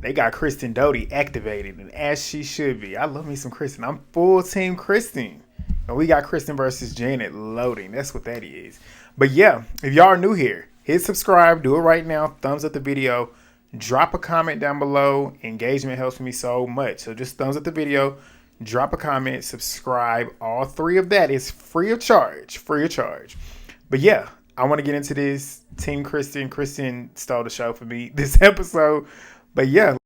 they got Kristen Doute activated, and as she should be. I love me some Kristen. I'm full team Kristen. And we got Kristen versus Janet loading. That's what that is. But yeah, if y'all are new here, hit subscribe. Do it right now. Thumbs up the video. Drop a comment down below. Engagement helps me so much. So just thumbs up the video. Drop a comment. Subscribe. All three of that is free of charge. Free of charge. But yeah, I want to get into this. Team Kristen. Kristen stole the show for me this episode. But yeah.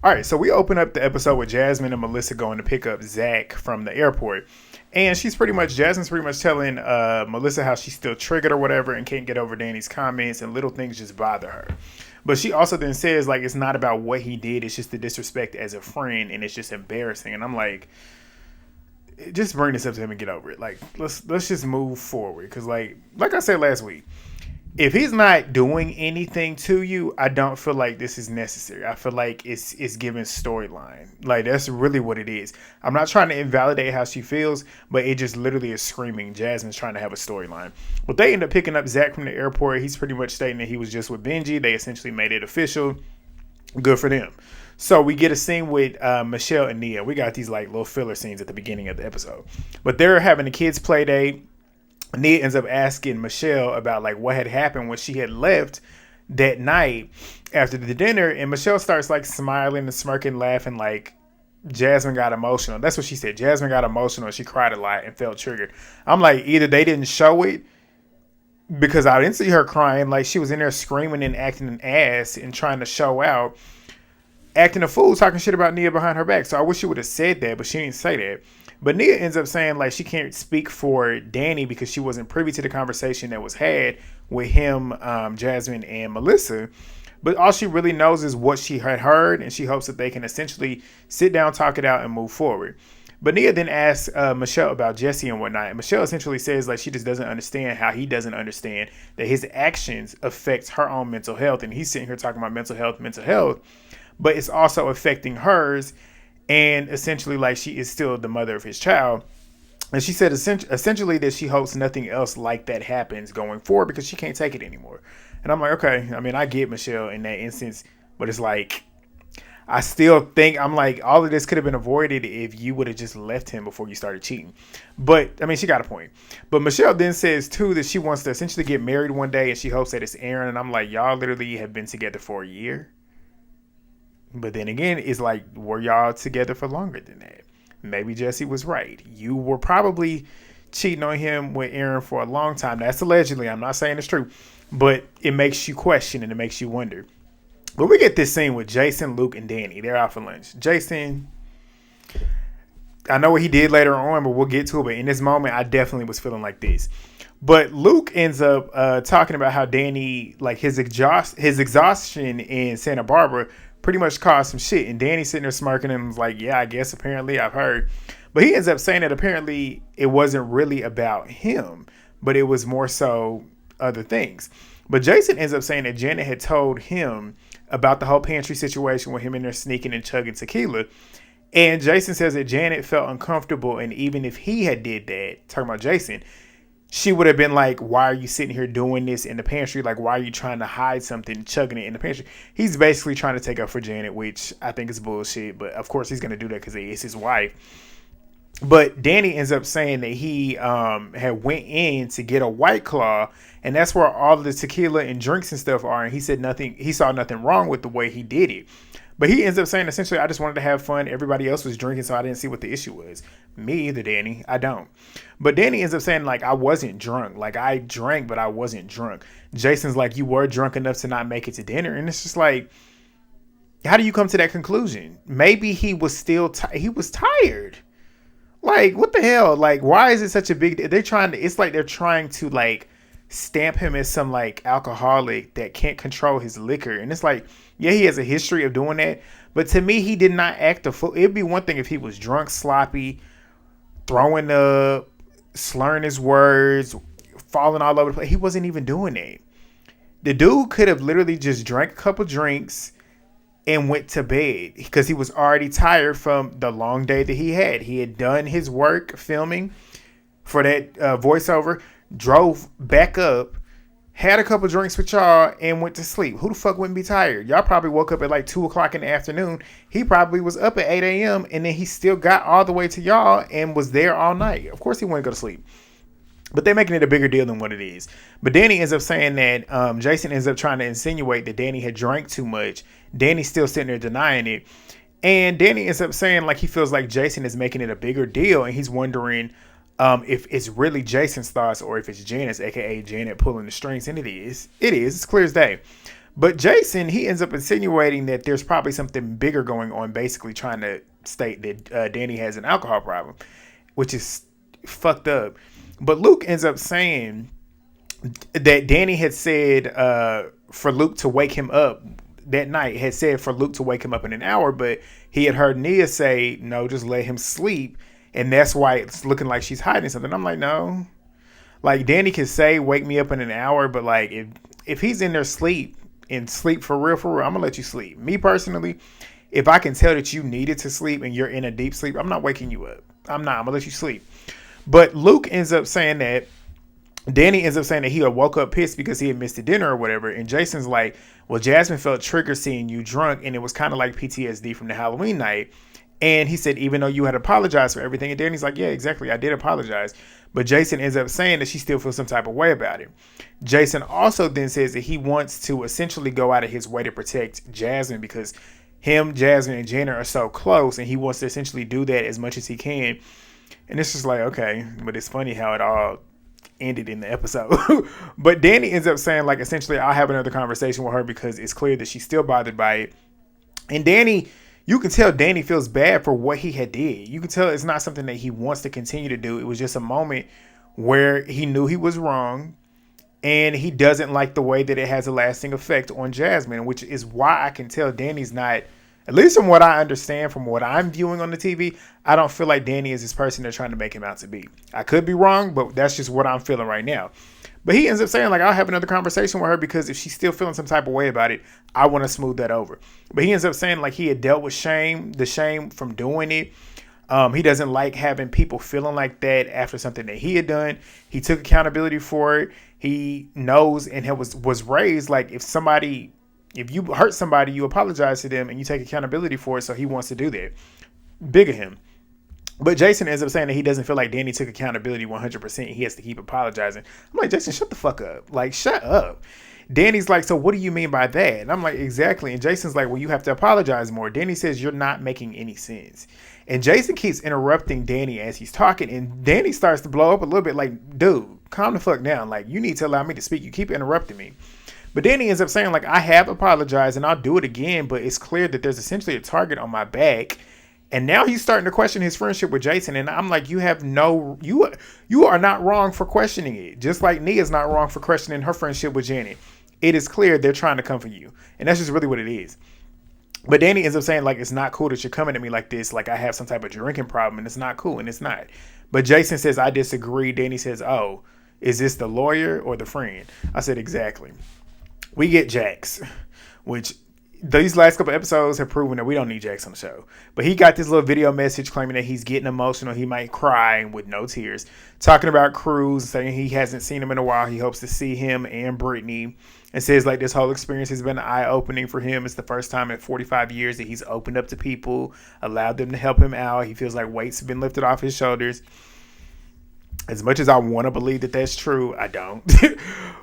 All right, so we open up the episode with Jasmine and Melissa going to pick up Zack from the airport. And Jasmine's pretty much telling Melissa how she's still triggered or whatever and can't get over Danny's comments and little things just bother her. But she also then says, like, it's not about what he did. It's just the disrespect as a friend, and it's just embarrassing. And I'm like, just bring this up to him and get over it. Like, let's just move forward. Because, like I said last week, if he's not doing anything to you, I don't feel like this is necessary. I feel like it's giving storyline. Like, that's really what it is. I'm not trying to invalidate how she feels, but it just literally is screaming Jasmine's trying to have a storyline. But they end up picking up Zack from the airport. He's pretty much stating that he was just with Benji. They essentially made it official. Good for them. So we get a scene with Michelle and Nia. We got these like little filler scenes at the beginning of the episode. But they're having a kids' play date. Nia ends up asking Michelle about like what had happened when she had left that night after the dinner, and Michelle starts like smiling and smirking, laughing like Jasmine got emotional. That's what she said. Jasmine got emotional. She cried a lot and felt triggered. I'm like, either they didn't show it because I didn't see her crying. Like, she was in there screaming and acting an ass and trying to show out, acting a fool, talking shit about Nia behind her back. So I wish she would have said that, but she didn't say that. But Nia ends up saying like she can't speak for Danny because she wasn't privy to the conversation that was had with him, Jasmine, and Melissa. But all she really knows is what she had heard, and she hopes that they can essentially sit down, talk it out, and move forward. But Nia then asks Michelle about Jesse and whatnot. And Michelle essentially says like she just doesn't understand how he doesn't understand that his actions affect her own mental health. And he's sitting here talking about mental health, but it's also affecting hers. And essentially, like, she is still the mother of his child. And she said essentially that she hopes nothing else like that happens going forward because she can't take it anymore. And I'm like, okay, I mean, I get Michelle in that instance, but it's like, I still think, I'm like, all of this could have been avoided if you would have just left him before you started cheating. But, I mean, she got a point. But Michelle then says, too, that she wants to essentially get married one day and she hopes that it's Aaron. And I'm like, y'all literally have been together for a year. But then again, it's like, were y'all together for longer than that? Maybe Jesse was right. You were probably cheating on him with Aaron for a long time. That's allegedly. I'm not saying it's true. But it makes you question and it makes you wonder. But we get this scene with Jason, Luke, and Danny. They're out for lunch. Jason, I know what he did later on, but we'll get to it. But in this moment, I definitely was feeling like this. But Luke ends up talking about how Danny, like his exhaustion in Santa Barbara pretty much caused some shit. And Danny's sitting there smirking and was like, yeah, I guess apparently I've heard. But he ends up saying that apparently it wasn't really about him, but it was more so other things. But Jason ends up saying that Janet had told him about the whole pantry situation with him in there sneaking and chugging tequila. And Jason says that Janet felt uncomfortable. And even if he had did that, talking about Jason, she would have been like, why are you sitting here doing this in the pantry? Like, why are you trying to hide something, chugging it in the pantry? He's basically trying to take up for Janet, which I think is bullshit. But of course, he's going to do that because it's his wife. But Danny ends up saying that he had went in to get a White Claw. And that's where all the tequila and drinks and stuff are. And he said he saw nothing wrong with the way he did it. But he ends up saying, essentially, I just wanted to have fun. Everybody else was drinking, so I didn't see what the issue was. Me either, Danny. I don't. But Danny ends up saying, like, I wasn't drunk. Like, I drank, but I wasn't drunk. Jason's like, you were drunk enough to not make it to dinner. And it's just like, how do you come to that conclusion? Maybe he was still he was tired. Like, what the hell? Like, why is it such a big... It's like they're trying to, like, stamp him as some, like, alcoholic that can't control his liquor. And it's like, yeah, he has a history of doing that. But to me, he did not act a fool. It'd be one thing if he was drunk, sloppy, throwing up, slurring his words, falling all over the place. He wasn't even doing that. The dude could have literally just drank a couple drinks and went to bed because he was already tired from the long day that he had. He had done his work filming for that voiceover, drove back up, had a couple drinks with y'all, and went to sleep. Who the fuck wouldn't be tired? Y'all probably woke up at like 2 o'clock in the afternoon. He probably was up at 8 a.m. and then he still got all the way to y'all and was there all night. Of course he wouldn't go to sleep. But they're making it a bigger deal than what it is. But Danny ends up saying that Jason ends up trying to insinuate that Danny had drank too much. Danny's still sitting there denying it. And Danny ends up saying like he feels like Jason is making it a bigger deal. And he's wondering if it's really Jason's thoughts or if it's Janet's, a.k.a. Janet, pulling the strings. And it is. It is. It's clear as day. But Jason, he ends up insinuating that there's probably something bigger going on, basically trying to state that Danny has an alcohol problem, which is fucked up. But Luke ends up saying that Danny had said for Luke to wake him up that night, had said for Luke to wake him up in an hour, but he had heard Nia say, no, just let him sleep. And that's why it's looking like she's hiding something. I'm like, no. Like, Danny can say, wake me up in an hour, but like, if he's in there sleep for real, I'm gonna let you sleep. Me personally, if I can tell that you needed to sleep and you're in a deep sleep, I'm not waking you up. I'm gonna let you sleep. But Luke ends up saying that Danny ends up saying that he had woke up pissed because he had missed the dinner or whatever. And Jason's like, well, Jasmine felt triggered seeing you drunk. And it was kind of like PTSD from the Halloween night. And he said, even though you had apologized for everything. And Danny's like, yeah, exactly. I did apologize. But Jason ends up saying that she still feels some type of way about it. Jason also then says that he wants to essentially go out of his way to protect Jasmine because him, Jasmine, and Janet are so close. And he wants to essentially do that as much as he can. And it's just like, okay, but it's funny how it all ended in the episode. But Danny ends up saying, like, essentially, I'll have another conversation with her because it's clear that she's still bothered by it. And Danny, you can tell Danny feels bad for what he had did. You can tell it's not something that he wants to continue to do. It was just a moment where he knew he was wrong. And he doesn't like the way that it has a lasting effect on Jasmine, which is why I can tell Danny's not, at least from what I understand, from what I'm viewing on the TV, I don't feel like Danny is this person they're trying to make him out to be. I could be wrong, but that's just what I'm feeling right now. But he ends up saying, like, I'll have another conversation with her because if she's still feeling some type of way about it, I want to smooth that over. But he ends up saying, like, he had dealt with shame, the shame from doing it. He doesn't like having people feeling like that after something that he had done. He took accountability for it. He knows and was raised, like, if you hurt somebody, you apologize to them and you take accountability for it. So he wants to do that. Big of him. But Jason ends up saying that he doesn't feel like Danny took accountability 100%. He has to keep apologizing. I'm like, Jason, shut the fuck up. Like, shut up. Danny's like, so what do you mean by that? And I'm like, exactly. And Jason's like, well, you have to apologize more. Danny says, you're not making any sense. And Jason keeps interrupting Danny as he's talking. And Danny starts to blow up a little bit like, dude, calm the fuck down. Like, you need to allow me to speak. You keep interrupting me. But Danny ends up saying, like, I have apologized and I'll do it again. But it's clear that there's essentially a target on my back. And now he's starting to question his friendship with Jason. And I'm like, you are not wrong for questioning it. Just like Nia's not wrong for questioning her friendship with Janet. It is clear they're trying to come for you. And that's just really what it is. But Danny ends up saying, like, it's not cool that you're coming at me like this. Like, I have some type of drinking problem and it's not cool. And it's not. But Jason says, I disagree. Danny says, oh, is this the lawyer or the friend? I said, exactly. We get Jax, which these last couple episodes have proven that we don't need Jax on the show. But he got this little video message claiming that he's getting emotional. He might cry with no tears. Talking about Cruz, saying he hasn't seen him in a while. He hopes to see him and Brittany. And says, like, this whole experience has been eye-opening for him. It's the first time in 45 years that he's opened up to people, allowed them to help him out. He feels like weights have been lifted off his shoulders. As much as I want to believe that that's true, I don't.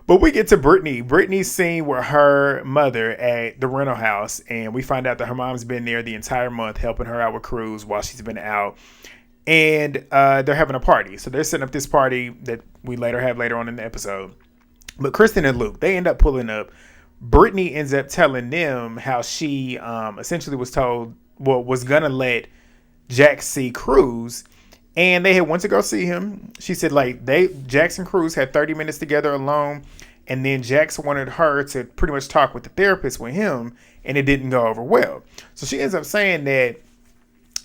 But we get to Brittany. Brittany's scene with her mother at the rental house. And we find out that her mom's been there the entire month helping her out with Cruz while she's been out. And they're having a party. So they're setting up this party that we have later on in the episode. But Kristen and Luke, they end up pulling up. Brittany ends up telling them how she essentially was told, was going to let Jax see Cruz. And they had went to go see him. She said, like, Jax and Cruz had 30 minutes together alone. And then Jax wanted her to pretty much talk with the therapist with him. And it didn't go over well. So she ends up saying that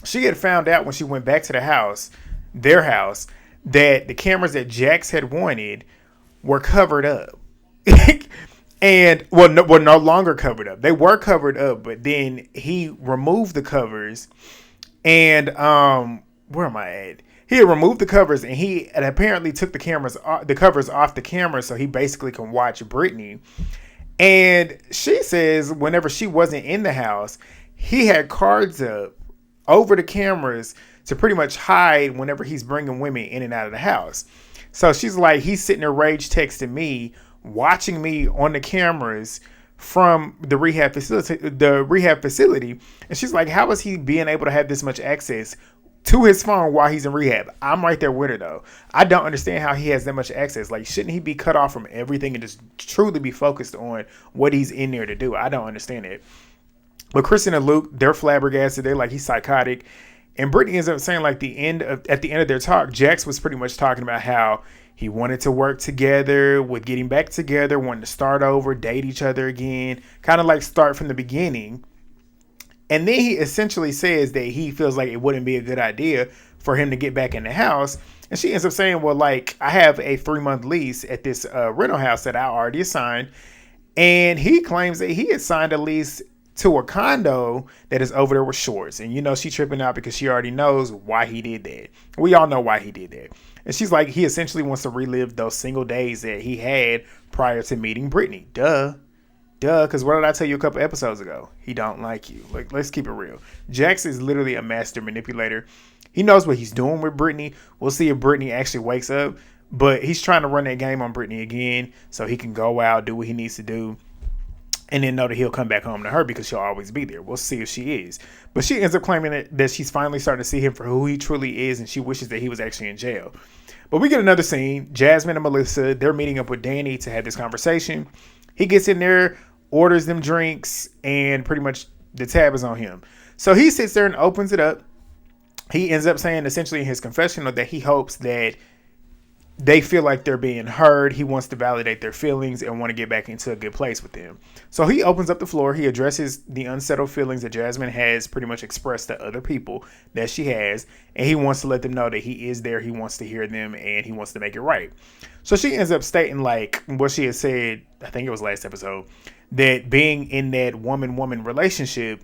she had found out when she went back to the house, their house, that the cameras that Jax had wanted were covered up. And, no longer covered up. They were covered up, but then he removed the covers. And, where am I at? He had removed the covers, and he had apparently took the covers off the camera so he basically can watch Brittany. And she says whenever she wasn't in the house, he had cards up over the cameras to pretty much hide whenever he's bringing women in and out of the house. So she's like, he's sitting there rage texting me, watching me on the cameras from the rehab facility. And she's like, how is he being able to have this much access to his phone while he's in rehab? I'm right there with her though. I don't understand how he has that much access. Like, shouldn't he be cut off from everything and just truly be focused on what he's in there to do? I don't understand it. But Kristen and Luke, they're flabbergasted. They're like, he's psychotic. And Brittany ends up saying, like, at the end of their talk, Jax was pretty much talking about how he wanted to work together, with getting back together, wanting to start over, date each other again, kind of like start from the beginning. And then he essentially says that he feels like it wouldn't be a good idea for him to get back in the house. And she ends up saying, well, like, I have a 3-month lease at this rental house that I already assigned. And he claims that he had signed a lease to a condo that is over there with Shorts. And, you know, she tripping out because she already knows why he did that. We all know why he did that. And she's like, he essentially wants to relive those single days that he had prior to meeting Brittany. Duh, because what did I tell you a couple episodes ago? He don't like you. Like, let's keep it real. Jax is literally a master manipulator. He knows what he's doing with Brittany. We'll see if Brittany actually wakes up. But he's trying to run that game on Brittany again so he can go out, do what he needs to do, and then know that he'll come back home to her because she'll always be there. We'll see if she is. But she ends up claiming that she's finally starting to see him for who he truly is, and she wishes that he was actually in jail. But we get another scene. Jasmine and Melissa, they're meeting up with Danny to have this conversation. He gets in there, orders them drinks, and pretty much the tab is on him. So he sits there and opens it up. He ends up saying essentially in his confessional that he hopes that they feel like they're being heard. He wants to validate their feelings and want to get back into a good place with them. So he opens up the floor. He addresses the unsettled feelings that Jasmine has pretty much expressed to other people that she has. And he wants to let them know that he is there. He wants to hear them and he wants to make it right. So she ends up stating, like what she had said, I think it was last episode, that being in that woman-woman relationship,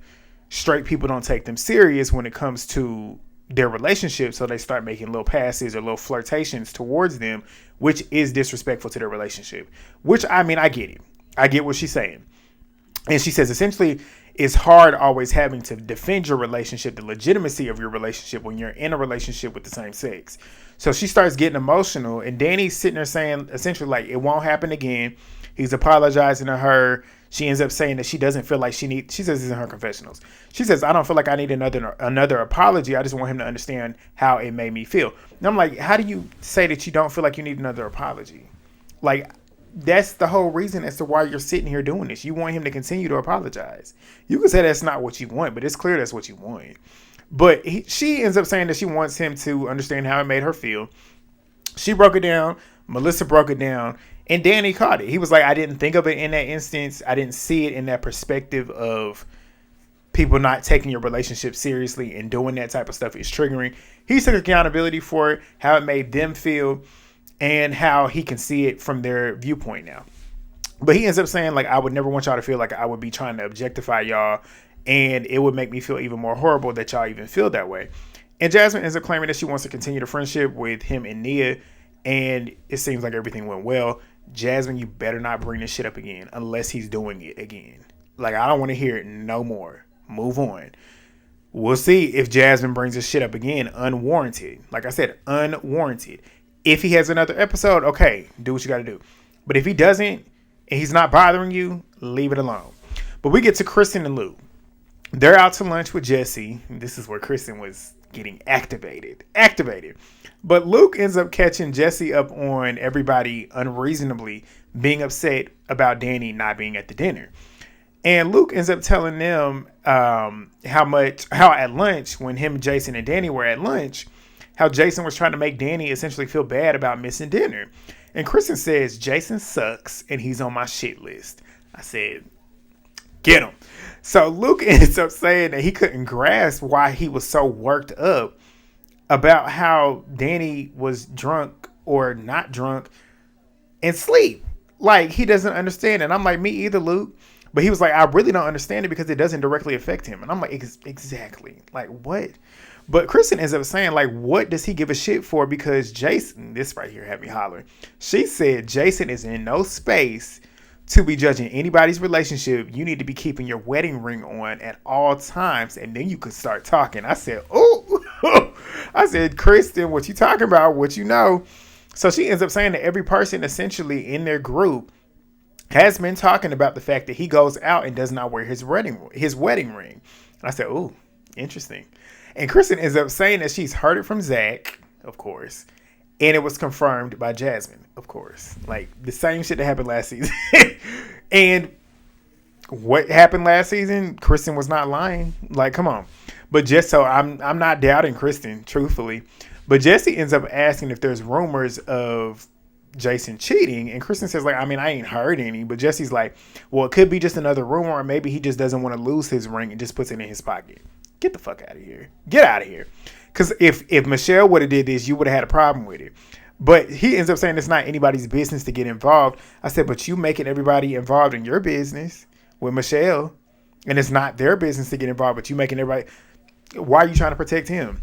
straight people don't take them serious when it comes to their relationship, so they start making little passes or little flirtations towards them, which is disrespectful to their relationship. Which, I mean, I get it. I get what she's saying. And she says, essentially, it's hard always having to defend your relationship, the legitimacy of your relationship when you're in a relationship with the same sex. So she starts getting emotional, and Danny's sitting there saying, essentially, like, it won't happen again. He's apologizing to her. She ends up saying that she doesn't feel like she says this in her confessionals. She says, I don't feel like I need another apology. I just want him to understand how it made me feel. And I'm like, how do you say that you don't feel like you need another apology? Like, that's the whole reason as to why you're sitting here doing this. You want him to continue to apologize. You can say that's not what you want, but it's clear that's what you want. But she ends up saying that she wants him to understand how it made her feel. She broke it down. Melissa broke it down. And Danny caught it. He was like, I didn't think of it in that instance. I didn't see it in that perspective of people not taking your relationship seriously and doing that type of stuff is triggering. He took accountability for it, how it made them feel, and how he can see it from their viewpoint now. But he ends up saying, like, I would never want y'all to feel like I would be trying to objectify y'all, and it would make me feel even more horrible that y'all even feel that way. And Jasmine ends up claiming that she wants to continue the friendship with him and Nia, and it seems like everything went well. Jasmine, you better not bring this shit up again unless he's doing it again. Like, I don't want to hear it no more. Move on. We'll see if Jasmine brings this shit up again unwarranted. Like I said, unwarranted. If he has another episode, okay, do what you got to do. But if he doesn't and he's not bothering you, leave it alone. But we get to Kristen and Luke. They're out to lunch with Jesse. This is where Kristen was getting activated. But Luke ends up catching Jesse up on everybody unreasonably being upset about Danny not being at the dinner. And Luke ends up telling them how at lunch, when him, Jason, and Danny were at lunch, how Jason was trying to make Danny essentially feel bad about missing dinner. And Kristen says, Jason sucks and he's on my shit list. I said, get him. So Luke ends up saying that he couldn't grasp why he was so worked up about how Danny was drunk or not drunk and sleep. Like, he doesn't understand. And I'm like, me either, Luke. But he was like, I really don't understand it because it doesn't directly affect him. And I'm like, exactly. Like, what? But Kristen ends up saying, like, what does he give a shit for? Because Jason, this right here had me hollering. She said Jason is in no space to be judging anybody's relationship. You need to be keeping your wedding ring on at all times, and then you could start talking. I said, oh, I said, Kristen, what you talking about? What you know? So she ends up saying that every person essentially in their group has been talking about the fact that he goes out and does not wear his wedding ring. And I said, oh, interesting. And Kristen ends up saying that she's heard it from Zack, of course. And it was confirmed by Jasmine, of course. Like, the same shit that happened last season. And what happened last season, Kristen was not lying. Like, come on. But just so I'm not doubting Kristen, truthfully. But Jesse ends up asking if there's rumors of Jason cheating. And Kristen says, like, I mean, I ain't heard any. But Jesse's like, well, it could be just another rumor. Or maybe he just doesn't want to lose his ring and just puts it in his pocket. Get the fuck out of here. Get out of here. Because if Michelle would have did this, you would have had a problem with it. But he ends up saying it's not anybody's business to get involved. I said, but you making everybody involved in your business with Michelle. And it's not their business to get involved, but you making everybody. Why are you trying to protect him?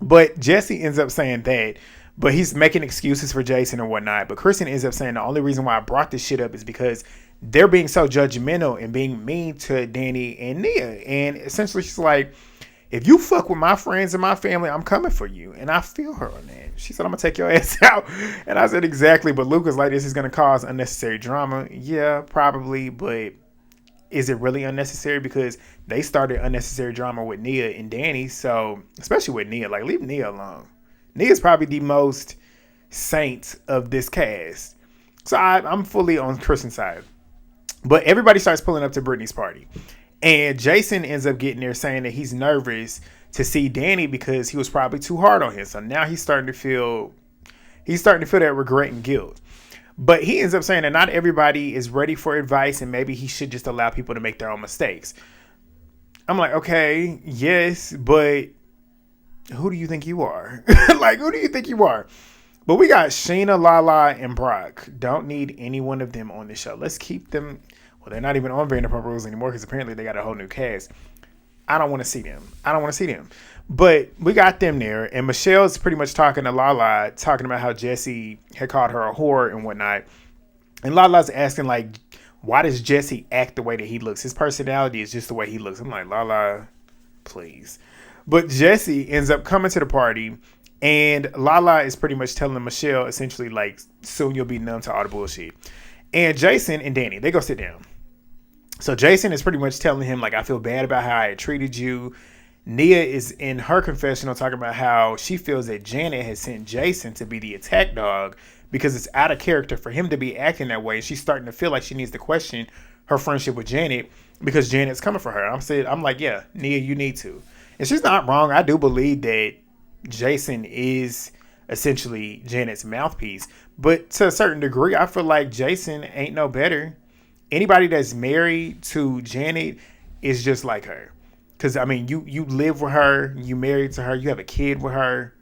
But Jesse ends up saying that. But he's making excuses for Jason and whatnot. But Kristen ends up saying the only reason why I brought this shit up is because they're being so judgmental and being mean to Danny and Nia. And essentially she's like, if you fuck with my friends and my family, I'm coming for you. And I feel her on that. She said, I'm going to take your ass out. And I said, exactly. But Luca's like, this is going to cause unnecessary drama. Yeah, probably. But is it really unnecessary? Because they started unnecessary drama with Nia and Danny. So, especially with Nia. Like, leave Nia alone. Nia's probably the most saint of this cast. So, I'm fully on Kristen's side. But everybody starts pulling up to Brittany's party. And Jason ends up getting there saying that he's nervous to see Danny because he was probably too hard on him. So now he's starting to feel that regret and guilt. But he ends up saying that not everybody is ready for advice and maybe he should just allow people to make their own mistakes. I'm like, okay, yes, but who do you think you are? Like, who do you think you are? But we got Sheena, Lala, and Brock. Don't need any one of them on the show. Let's keep them. Well, they're not even on Vanderpump Rules anymore because apparently they got a whole new cast. I don't want to see them. But we got them there. And Michelle's pretty much talking to Lala, talking about how Jesse had called her a whore and whatnot. And Lala's asking, like, why does Jesse act the way that he looks? His personality is just the way he looks. I'm like, Lala, please. But Jesse ends up coming to the party. And Lala is pretty much telling Michelle, essentially, like, soon you'll be numb to all the bullshit. And Jason and Danny, they go sit down. So Jason is pretty much telling him, like, I feel bad about how I had treated you. Nia is in her confessional talking about how she feels that Janet has sent Jason to be the attack dog because it's out of character for him to be acting that way. She's starting to feel like she needs to question her friendship with Janet because Janet's coming for her. I'm like, yeah, Nia, you need to. And she's not wrong. I do believe that Jason is essentially Janet's mouthpiece. But to a certain degree, I feel like Jason ain't no better. Anybody that's married to Janet is just like her. Because, I mean, you live with her, you married to her, you have a kid with her.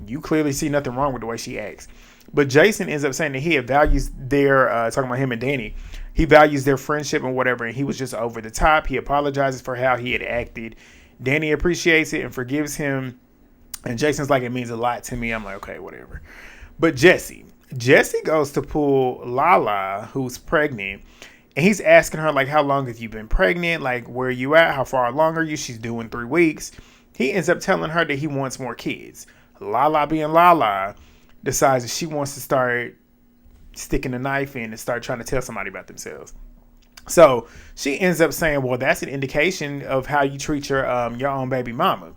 You clearly see nothing wrong with the way she acts. But Jason ends up saying that he values their, talking about him and Danny, he values their friendship and whatever, and he was just over the top. He apologizes for how he had acted. Danny appreciates it and forgives him. And Jason's like, it means a lot to me. I'm like, okay, whatever. But Jesse goes to pull Lala, who's pregnant, and he's asking her, like, how long have you been pregnant? Like, where are you at? How far along are you? She's due in 3 weeks. He ends up telling her that he wants more kids. Lala, being Lala, decides that she wants to start sticking the knife in and start trying to tell somebody about themselves. So she ends up saying, well, that's an indication of how you treat your own baby mama.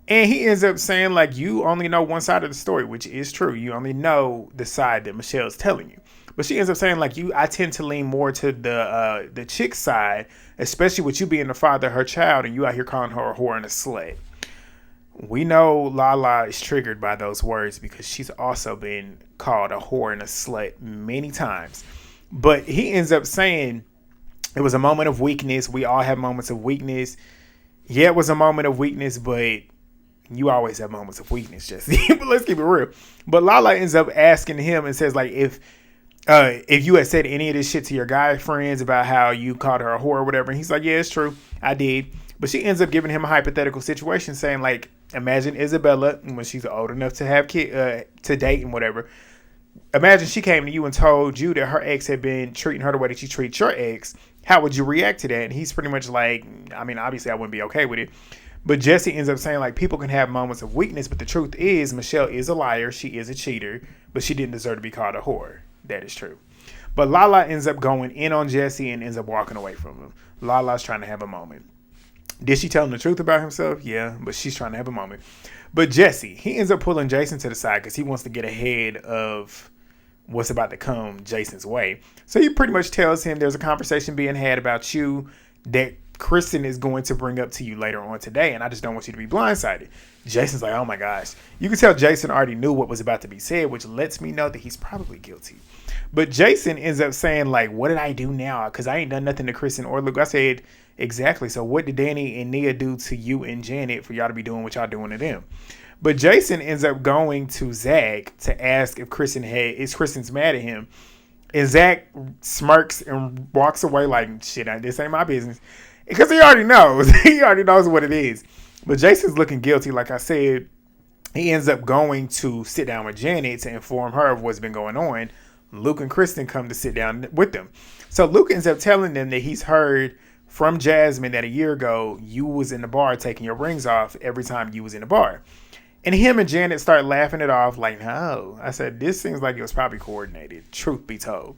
And he ends up saying, like, you only know one side of the story, which is true. You only know the side that Michelle's telling you. But she ends up saying, like, I tend to lean more to the chick side, especially with you being the father of her child and you out here calling her a whore and a slut. We know Lala is triggered by those words because she's also been called a whore and a slut many times. But he ends up saying it was a moment of weakness. We all have moments of weakness. Yeah, it was a moment of weakness, but you always have moments of weakness, Jesse. But let's keep it real. But Lala ends up asking him and says, like, if you had said any of this shit to your guy friends about how you called her a whore or whatever, and he's like, yeah, it's true, I did. But she ends up giving him a hypothetical situation, saying like, imagine Isabella when she's old enough to have to date and whatever. Imagine she came to you and told you that her ex had been treating her the way that you treat your ex. How would you react to that? And he's pretty much like, I mean, obviously I wouldn't be okay with it. But Jesse ends up saying like, people can have moments of weakness, but the truth is Michelle is a liar. She is a cheater, but she didn't deserve to be called a whore. That is true. But Lala ends up going in on Jesse and ends up walking away from him. Lala's trying to have a moment. Did she tell him the truth about himself? Yeah, but she's trying to have a moment. But Jesse, he ends up pulling Jason to the side because he wants to get ahead of what's about to come Jason's way. So he pretty much tells him there's a conversation being had about you that Kristen is going to bring up to you later on today, and I just don't want you to be blindsided. Jason's like, oh my gosh. You can tell Jason already knew what was about to be said, which lets me know that he's probably guilty. But Jason ends up saying like, what did I do now? Because I ain't done nothing to Kristen or Luke. I said, exactly. So what did Danny and Nia do to you and Janet for y'all to be doing what y'all doing to them? But Jason ends up going to Zack to ask if Kristen's mad at him. And Zack smirks and walks away like, shit, this ain't my business. Because he already knows. He already knows what it is. But Jason's looking guilty. Like I said, he ends up going to sit down with Janet to inform her of what's been going on. Luke and Kristen come to sit down with them. So Luke ends up telling them that he's heard from Jasmine that a year ago you was in the bar taking your rings off every time you was in the bar. And him and Janet start laughing it off like, no. I said, this seems like it was probably coordinated, truth be told.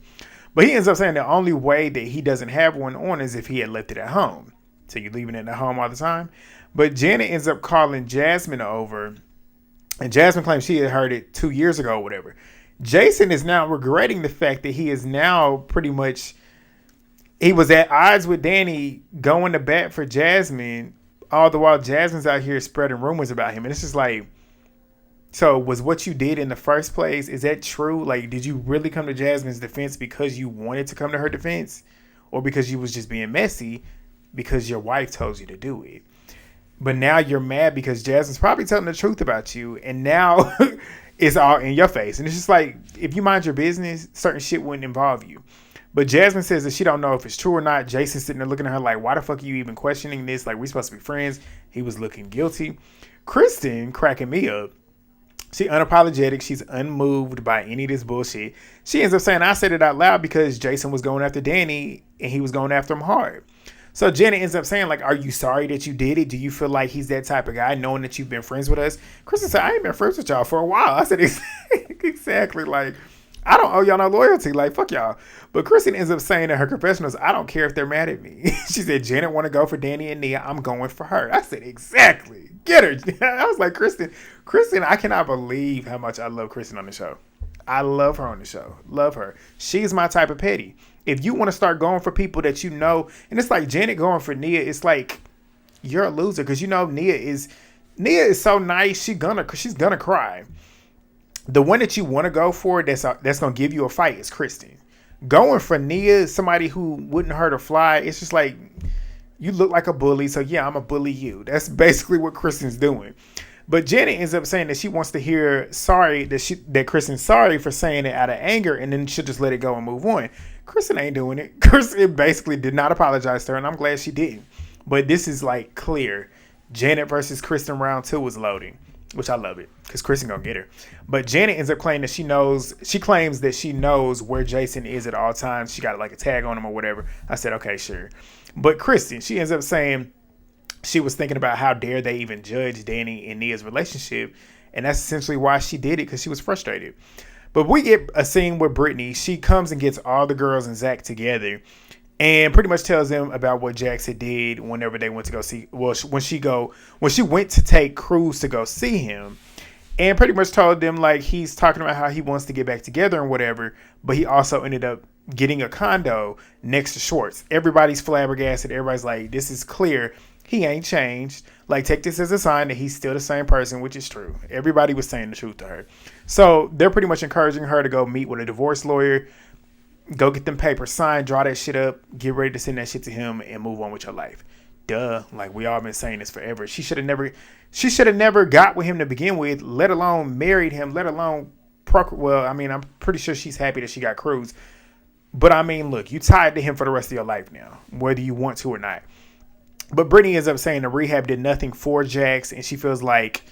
But he ends up saying the only way that he doesn't have one on is if he had left it at home. So you leaving it at home all the time? But Janet ends up calling Jasmine over. And Jasmine claims she had heard it 2 years ago or whatever. Jason is now regretting the fact that he is now pretty much, he was at odds with Danny going to bat for Jasmine, all the while Jasmine's out here spreading rumors about him. And it's just like, so was what you did in the first place, is that true? Like, did you really come to Jasmine's defense because you wanted to come to her defense? Or because you was just being messy because your wife told you to do it? But now you're mad because Jasmine's probably telling the truth about you. And now it's all in your face. And it's just like, if you mind your business, certain shit wouldn't involve you. But Jasmine says that she don't know if it's true or not. Jason's sitting there looking at her like, why the fuck are you even questioning this? Like, we're supposed to be friends. He was looking guilty. Kristen cracking me up. She unapologetic. She's unmoved by any of this bullshit. She ends up saying, I said it out loud because Jason was going after Danny and he was going after him hard. So Janet ends up saying, like, are you sorry that you did it? Do you feel like he's that type of guy, knowing that you've been friends with us? Kristen said, I ain't been friends with y'all for a while. I said, exactly. Like, I don't owe y'all no loyalty. Like, fuck y'all. But Kristen ends up saying in her confessionals, I don't care if they're mad at me. She said, Janet want to go for Danny and Nia. I'm going for her. I said, exactly. Get her. I was like, Kristen, I cannot believe how much I love Kristen on the show. I love her on the show. Love her. She's my type of petty. If you want to start going for people that you know, and it's like Janet going for Nia, it's like, you're a loser. Because you know Nia is so nice, she's gonna cry. The one that you want to go for that's going to give you a fight is Kristen. Going for Nia, somebody who wouldn't hurt a fly, it's just like, you look like a bully, so yeah, I'm a bully you. That's basically what Kristen's doing. But Janet ends up saying that she wants to hear sorry, that Kristen's sorry for saying it out of anger, and then she'll just let it go and move on. Kristen ain't doing it. Kristen basically did not apologize to her, and I'm glad she didn't. But this is like clear. Janet versus Kristen round 2 was loading, which I love it because Kristen gonna get her. But Janet ends up claiming that she claims that she knows where Jason is at all times. She got like a tag on him or whatever. I said, okay, sure. But Kristen, she ends up saying she was thinking about how dare they even judge Danny and Nia's relationship. And that's essentially why she did it, because she was frustrated. But we get a scene with Brittany. She comes and gets all the girls and Zack together and pretty much tells them about what Jax had did whenever they went to go see, when she went to take Cruz to go see him, and pretty much told them like he's talking about how he wants to get back together and whatever, but he also ended up getting a condo next to Schwartz. Everybody's flabbergasted. Everybody's like, this is clear. He ain't changed. Like, take this as a sign that he's still the same person, which is true. Everybody was saying the truth to her. So they're pretty much encouraging her to go meet with a divorce lawyer, go get them papers signed, draw that shit up, get ready to send that shit to him, and move on with your life. Duh. Like, we all been saying this forever. She should have never got with him to begin with, let alone married him, let alone well, I mean, I'm pretty sure she's happy that she got Cruz. But I mean, look, you tied to him for the rest of your life now, whether you want to or not. But Brittany ends up saying the rehab did nothing for Jax, and she feels like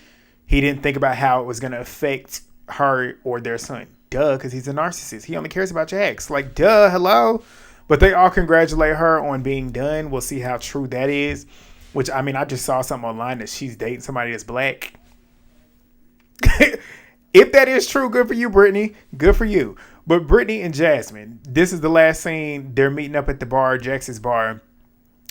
he didn't think about how it was going to affect her or their son. Duh, because he's a narcissist. He only cares about Jax. Like, duh, hello? But they all congratulate her on being done. We'll see how true that is. Which, I mean, I just saw something online that she's dating somebody that's black. If that is true, good for you, Brittany. Good for you. But Brittany and Jasmine, this is the last scene. They're meeting up at the bar, Jax's bar,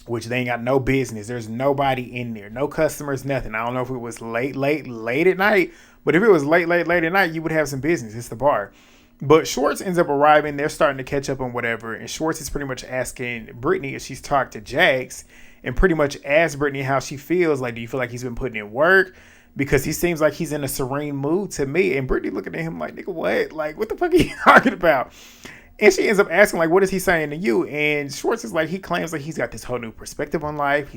which they ain't got no business. There's nobody in there. No customers, nothing. I don't know if it was late at night. But if it was late at night, you would have some business. It's the bar. But Schwartz ends up arriving. They're starting to catch up on whatever. And Schwartz is pretty much asking Brittany if she's talked to Jax. And pretty much asks Brittany how she feels. Like, do you feel like he's been putting in work? Because he seems like he's in a serene mood to me. And Brittany looking at him like, nigga, what? Like, what the fuck are you talking about? And she ends up asking, like, what is he saying to you? And Schwartz is like, he claims like he's got this whole new perspective on life.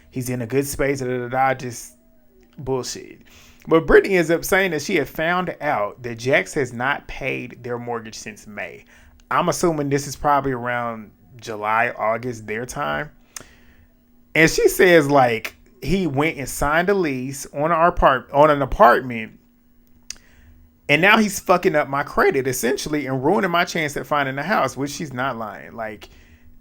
He's in a good space. Just bullshit. But Brittany ends up saying that she had found out that Jax has not paid their mortgage since May. I'm assuming this is probably around July, August, their time. And she says, like, he went and signed a lease on an apartment, and now he's fucking up my credit, essentially, and ruining my chance at finding a house, which she's not lying. Like,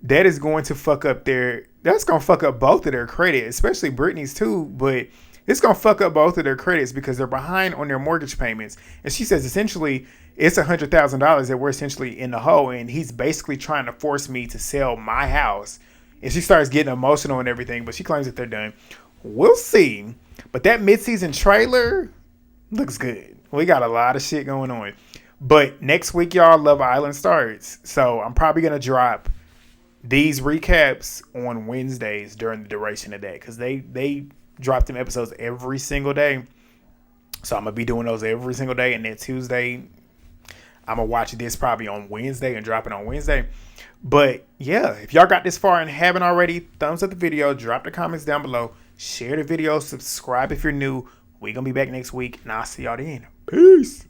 that is going to that's going to fuck up both of their credit, especially Brittany's too, but it's going to fuck up both of their credits because they're behind on their mortgage payments. And she says, essentially, it's $100,000 that we're essentially in the hole, and he's basically trying to force me to sell my house. And she starts getting emotional and everything, but she claims that they're done. We'll see. But that mid-season trailer looks good. We got a lot of shit going on. But next week, y'all, Love Island starts. So I'm probably going to drop these recaps on Wednesdays during the duration of that. Because they drop them episodes every single day. So I'm going to be doing those every single day. And then Tuesday, I'm going to watch this probably on Wednesday and drop it on Wednesday. But yeah, if y'all got this far and haven't already, thumbs up the video, drop the comments down below, share the video, subscribe if you're new. We're going to be back next week, and I'll see y'all then. Peace.